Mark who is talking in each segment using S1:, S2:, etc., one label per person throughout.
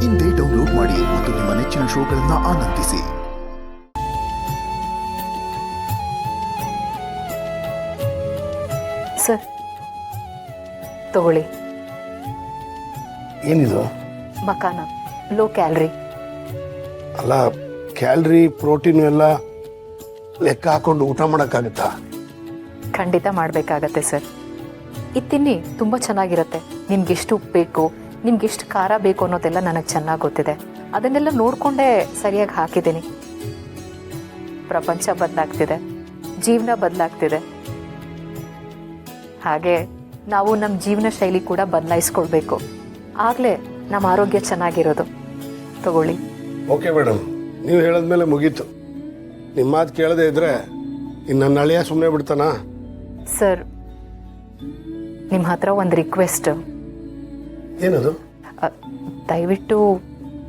S1: ಇಂದೇ ಡೌನ್ಲೋಡ್ ಮಾಡಿ ಮತ್ತು ನಿಮ್ಮ ನೆಚ್ಚಿನ ಶೋಗಳನ್ನು ಆನಂದಿಸಿ.
S2: ಸರ್ ತಗೊಳ್ಳಿ.
S3: ಏನಿದು?
S2: ಮಕಾನ, ಲೋ ಕ್ಯಾಲರಿ.
S3: ಅಲ್ಲ, ಕ್ಯಾಲರಿ ಪ್ರೋಟೀನ್ ಎಲ್ಲ ಲೆಕ್ಕ ಹಾಕೊಂಡು ಊಟ ಮಾಡೋಕ್ಕಾಗುತ್ತಾ?
S2: ಖಂಡಿತ ಮಾಡಬೇಕಾಗತ್ತೆ ಸರ್. ಇದು ತಿನ್ನಿ, ತುಂಬ ಚೆನ್ನಾಗಿರುತ್ತೆ. ನಿಮ್ಗೆಷ್ಟು ಉಪ್ಪು ಬೇಕು, ನಿಮ್ಗೆಷ್ಟು ಖಾರ ಬೇಕು ಅನ್ನೋದೆಲ್ಲ ನನಗೆ ಚೆನ್ನಾಗಿ ಗೊತ್ತಿದೆ. ಅದನ್ನೆಲ್ಲ ನೋಡಿಕೊಂಡೇ ಸರಿಯಾಗಿ ಹಾಕಿದ್ದೀನಿ. ಪ್ರಪಂಚ ಬದಲಾಗ್ತಿದೆ, ಜೀವನ ಬದಲಾಗ್ತಿದೆ. ಹಾಗೆ ನಾವು ನಮ್ಮ ಜೀವನ ಶೈಲಿ ಕೂಡ ಬದಲಾಯಿಸ್ಕೊಳ್ಬೇಕು. ಆಗಲೇ ನಮ್ಮ ಆರೋಗ್ಯ ಚೆನ್ನಾಗಿರೋದು. ತಗೊಳ್ಳಿ.
S3: ಓಕೆ ಮೇಡಮ್, ನೀವು ಹೇಳಿದ್ಮೇಲೆ ಮುಗೀತು. ನಿಮ್ಮ ಮಾತು ಕೇಳದೇ ಇದ್ರೆ ಇನ್ನು ನನ್ನ ಅಳಿಯ ಸುಮ್ಮನೆ ಬಿಡ್ತಾನಾ?
S2: ಸರ್, ನಿಮ್ಮ ಹತ್ರ ಒಂದು ರಿಕ್ವೆಸ್ಟ್.
S3: ಏನದು?
S2: ದಯವಿಟ್ಟು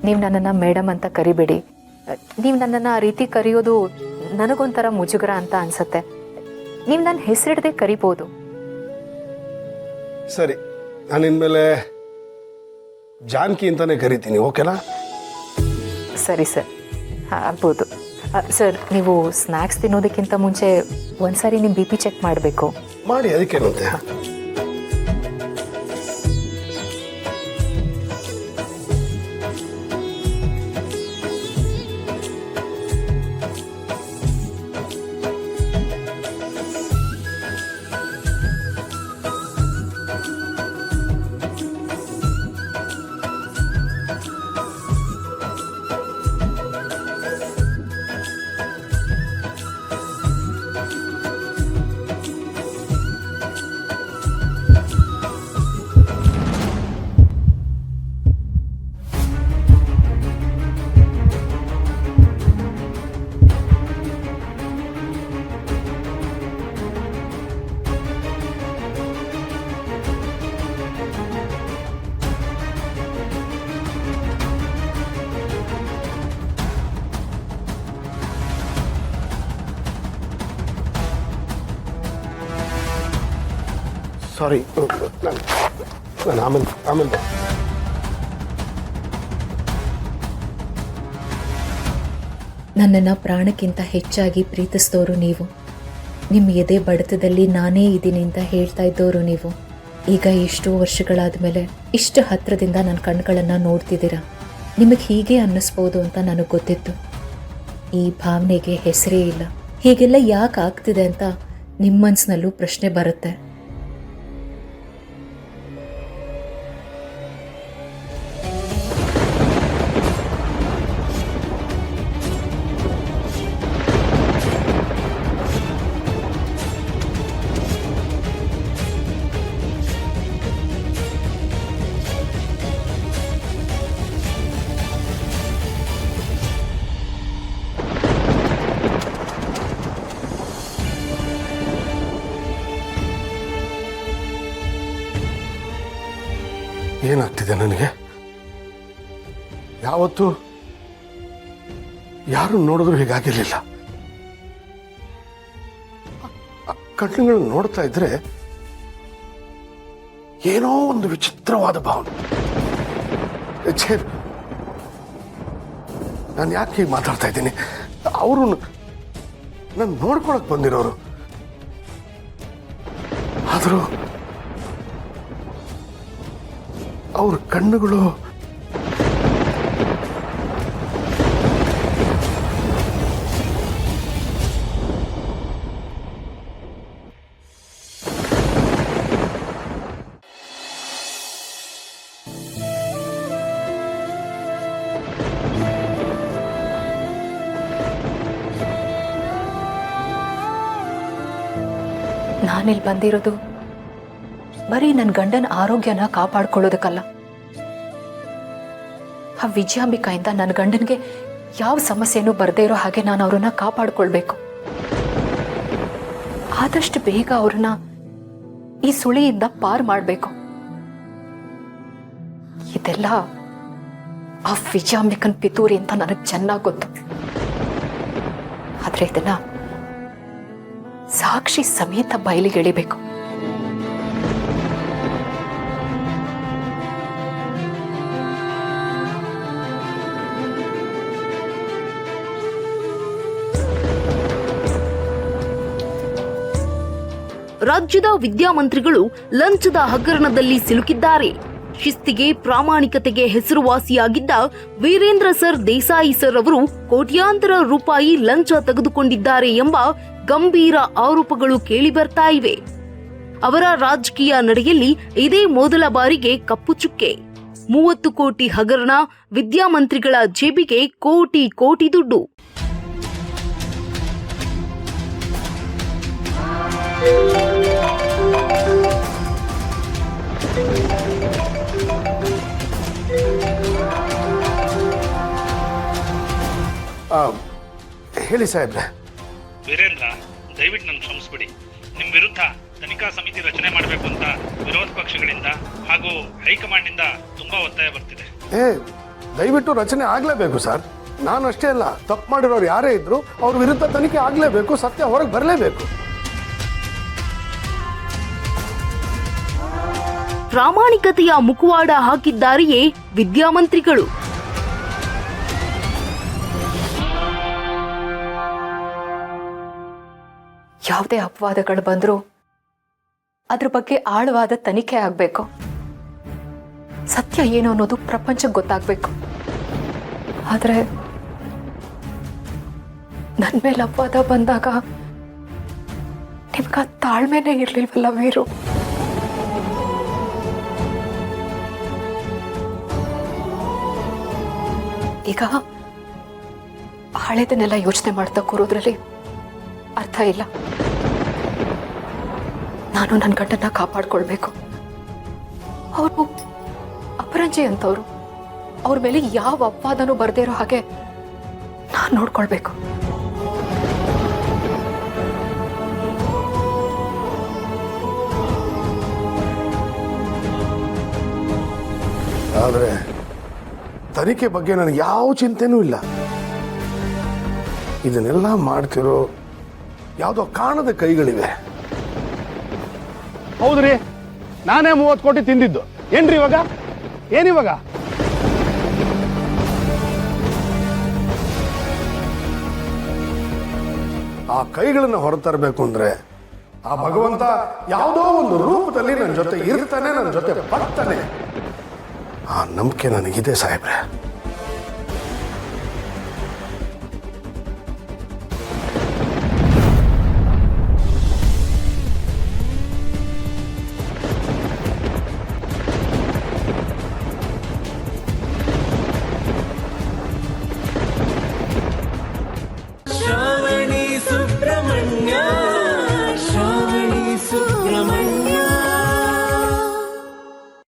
S2: ನೀವು ನನ್ನನ್ನು ಮೇಡಮ್ ಅಂತ ಕರಿಬೇಡಿ. ನೀವು ನನ್ನನ್ನು ಆ ರೀತಿ ಕರೆಯೋದು ನನಗೊಂಥರ ಮುಜುಗರ ಅಂತ ಅನ್ಸುತ್ತೆ. ನೀವು ನನ್ನ ಹೆಸರಿಡದೆ ಕರಿಬೋದು.
S3: ಸರಿ, ನಾನು ಇನ್ಮೇಲೆ ಜಾನ್ಕಿ ಅಂತಾನೆ ಕರಿತೀನಿ, ಓಕೆನಾ?
S2: ಸರಿ ಸರ್, ಆಗ್ಬೋದು. ಸರ್, ನೀವು ಸ್ನ್ಯಾಕ್ಸ್ ತಿನ್ನೋದಕ್ಕಿಂತ ಮುಂಚೆ ಒಂದ್ಸಾರಿ ನಿಮ್ಮ BP ಚೆಕ್ ಮಾಡಬೇಕು.
S3: ಮಾಡಿ, ಅದಕ್ಕೇನಂತೆ. ಸಾರಿ, ನಾನು ಆಮೇಲೆ
S2: ನನ್ನನ್ನು ಪ್ರಾಣಕ್ಕಿಂತ ಹೆಚ್ಚಾಗಿ ಪ್ರೀತಿಸಿದವರು ನೀವು. ನಿಮ್ಮ ಎದೆ ಬಡಿತದಲ್ಲಿ ನಾನೇ ಇದ್ದೀನಿ ಅಂತ ಹೇಳ್ತಾ ಇದ್ದವರು ನೀವು. ಈಗ ಎಷ್ಟೋ ವರ್ಷಗಳಾದ ಮೇಲೆ ಇಷ್ಟು ಹತ್ತಿರದಿಂದ ನನ್ನ ಕಣ್ಗಳನ್ನು ನೋಡ್ತಿದ್ದೀರಾ. ನಿಮಗೆ ಹೀಗೆ ಅನ್ನಿಸ್ಬೋದು ಅಂತ ನನಗೆ ಗೊತ್ತಿತ್ತು. ಈ ಭಾವನೆಗೆ ಹೆಸರೇ ಇಲ್ಲ. ಹೀಗೆಲ್ಲ ಯಾಕೆ ಆಗ್ತಿದೆ ಅಂತ ನಿಮ್ಮ ಮನಸ್ಸಿನಲ್ಲೂ ಪ್ರಶ್ನೆ ಬರುತ್ತೆ.
S3: ಏನಾಗ್ತಿದೆ ನನಗೆ? ಯಾವತ್ತು ಯಾರು ನೋಡಿದ್ರು ಹೀಗಾಗಿರ್ಲಿಲ್ಲ. ಕಣ್ಣುಗಳನ್ನ ನೋಡ್ತಾ ಇದ್ರೆ ಏನೋ ಒಂದು ವಿಚಿತ್ರವಾದ ಭಾವನೆ. ನಾನು ಯಾಕೆ ಹೀಗೆ ಮಾತಾಡ್ತಾ ಇದ್ದೀನಿ? ಅವರು ನಾನು ನೋಡ್ಕೊಳಕ್ ಬಂದಿರೋರು, ಆದರೂ ಅವ್ರ ಕಣ್ಣುಗಳು
S2: ನಾನಿಲ್ಲಿ ಬಂದಿರೋದು ಬರೀ ನನ್ನ ಗಂಡನ ಆರೋಗ್ಯನ ಕಾಪಾಡ್ಕೊಳ್ಳೋದಕ್ಕಲ್ಲ. ಆ ವಿಜಯಾಂಬಿಕಾಯಿಂದ ನನ್ನ ಗಂಡನಿಗೆ ಯಾವ ಸಮಸ್ಯೆನೂ ಬರದೇ ಇರೋ ಹಾಗೆ ನಾನು ಅವ್ರನ್ನ ಕಾಪಾಡ್ಕೊಳ್ಬೇಕು. ಆದಷ್ಟು ಬೇಗ ಅವ್ರನ್ನ ಈ ಸುಳಿಯಿಂದ ಪಾರು ಮಾಡಬೇಕು. ಇದೆಲ್ಲ ಆ ವಿಜಯಾಂಬಿಕನ್ ಪಿತೂರಿ ಅಂತ ನನಗೆ ಚೆನ್ನಾಗಿ ಗೊತ್ತು. ಆದ್ರೆ ಇದನ್ನ ಸಾಕ್ಷಿ ಸಮೇತ ಬಯಲಿಗೆ ಎಳಿಬೇಕು.
S4: ರಾಜ್ಯದ ವಿದ್ಯಾಮಂತ್ರಿಗಳು ಲಂಚದ ಹಗರಣದಲ್ಲಿ ಸಿಲುಕಿದ್ದಾರೆ. ಶಿಸ್ತಿಗೆ ಪ್ರಾಮಾಣಿಕತೆಗೆ ಹೆಸರುವಾಸಿಯಾಗಿದ್ದ ವೀರೇಂದ್ರ ಸರ್ ದೇಸಾಯಿ ಸರ್ ಅವರು ಕೋಟ್ಯಾಂತರ ರೂಪಾಯಿ ಲಂಚ ತೆಗೆದುಕೊಂಡಿದ್ದಾರೆ ಎಂಬ ಗಂಭೀರ ಆರೋಪಗಳು ಕೇಳಿಬರ್ತಾ ಇವೆ. ಅವರ ರಾಜಕೀಯ ನಡೆಯಲ್ಲಿ ಇದೇ ಮೊದಲ ಬಾರಿಗೆ ಕಪ್ಪು ಚುಕ್ಕೆ. 30 ಕೋಟಿ ಹಗರಣ, ವಿದ್ಯಾಮಂತ್ರಿಗಳ ಜೇಬಿಗೆ ಕೋಟಿ ಕೋಟಿ ದುಡ್ಡು.
S3: ಹೇಳಿ ಸಾಹೇಬ್ರೆ.
S5: ವೀರೇಂದ್ರ, ದಯವಿಟ್ಟು ನನ್ನ ಕ್ಷಮಿಸ್ಬಿಡಿ. ನಿಮ್ಮ ವಿರುದ್ಧ ತನಿಖಾ ಸಮಿತಿ ರಚನೆ ಮಾಡಬೇಕು ಅಂತ ವಿರೋಧ ಪಕ್ಷಗಳಿಂದ ಹಾಗೂ ಹೈಕಮಾಂಡ್ನಿಂದ ತುಂಬಾ ಒತ್ತಾಯ ಬರ್ತಿದೆ.
S3: ದಯವಿಟ್ಟು ರಚನೆ ಆಗ್ಲೇಬೇಕು ಸರ್. ನಾನು ಅಷ್ಟೇ ಅಲ್ಲ, ತಪ್ಪು ಮಾಡಿರೋರು ಯಾರೇ ಇದ್ರು ಅವ್ರ ವಿರುದ್ಧ ತನಿಖೆ ಆಗ್ಲೇಬೇಕು, ಸತ್ಯ ಹೊರಗೆ ಬರಲೇಬೇಕು.
S4: ಪ್ರಾಮಾಣಿಕತೆಯ ಮುಖವಾಡ ಹಾಕಿದ್ದಾರೆಯೇ ವಿದ್ಯಾಮಂತ್ರಿಗಳು.
S2: ಯಾವುದೇ ಅಪವಾದಗಳು ಬಂದರೂ ಅದ್ರ ಬಗ್ಗೆ ಆಳವಾದ ತನಿಖೆ ಆಗಬೇಕು. ಸತ್ಯ ಏನು ಅನ್ನೋದು ಪ್ರಪಂಚಕ್ಕೆ ಗೊತ್ತಾಗಬೇಕು. ಆದರೆ ನನ್ನ ಮೇಲೆ ಅಪವಾದ ಬಂದಾಗ ನಿಮ್ಗೆ ತಾಳ್ಮೆನೇ ಇರಲಿಲ್ವಲ್ಲ ವೀರು? ಈಗ ಹಳೆದನ್ನೆಲ್ಲ ಯೋಚನೆ ಮಾಡ್ತಾ ಕೂರೋದ್ರಲ್ಲಿ ಅರ್ಥ ಇಲ್ಲ. ನಾನು ನನ್ನ ಗಂಡನ್ನ ಕಾಪಾಡ್ಕೊಳ್ಬೇಕು. ಅವರು ಅಪರಂಜಿ ಅಂತವ್ರು, ಅವ್ರ ಮೇಲೆ ಯಾವ ಅಪವಾದನೂ ಬರ್ದೇ ಇರೋ ಹಾಗೆ ನಾನು ನೋಡ್ಕೊಳ್ಬೇಕು.
S3: ಆದರೆ ತನಿಖೆ ಬಗ್ಗೆ ನನಗೆ ಯಾವ ಚಿಂತೆನೂ ಇಲ್ಲ. ಇದನ್ನೆಲ್ಲ ಮಾಡ್ತಿರೋ ಯಾವುದೋ ಕಾಣದ ಕೈಗಳಿವೆ.
S6: ಹೌದ್ರಿ, ನಾನೇ 30 ಕೋಟಿ ತಿಂದಿದ್ದು. ಏನ್ರಿ ಇವಾಗ? ಏನಿವಾಗ?
S3: ಆ ಕೈಗಳನ್ನು ಹೊರತರಬೇಕು ಅಂದ್ರೆ ಆ ಭಗವಂತ ಯಾವುದೋ ಒಂದು ರೂಪದಲ್ಲಿ ನನ್ನ ಜೊತೆ ಇರ್ತಾನೆ, ನನ್ನ ಜೊತೆ ಬರ್ತಾನೆ. ಆ ನಂಬಿಕೆ ನನಗಿದೆ ಸಾಹೇಬ್ರೆ.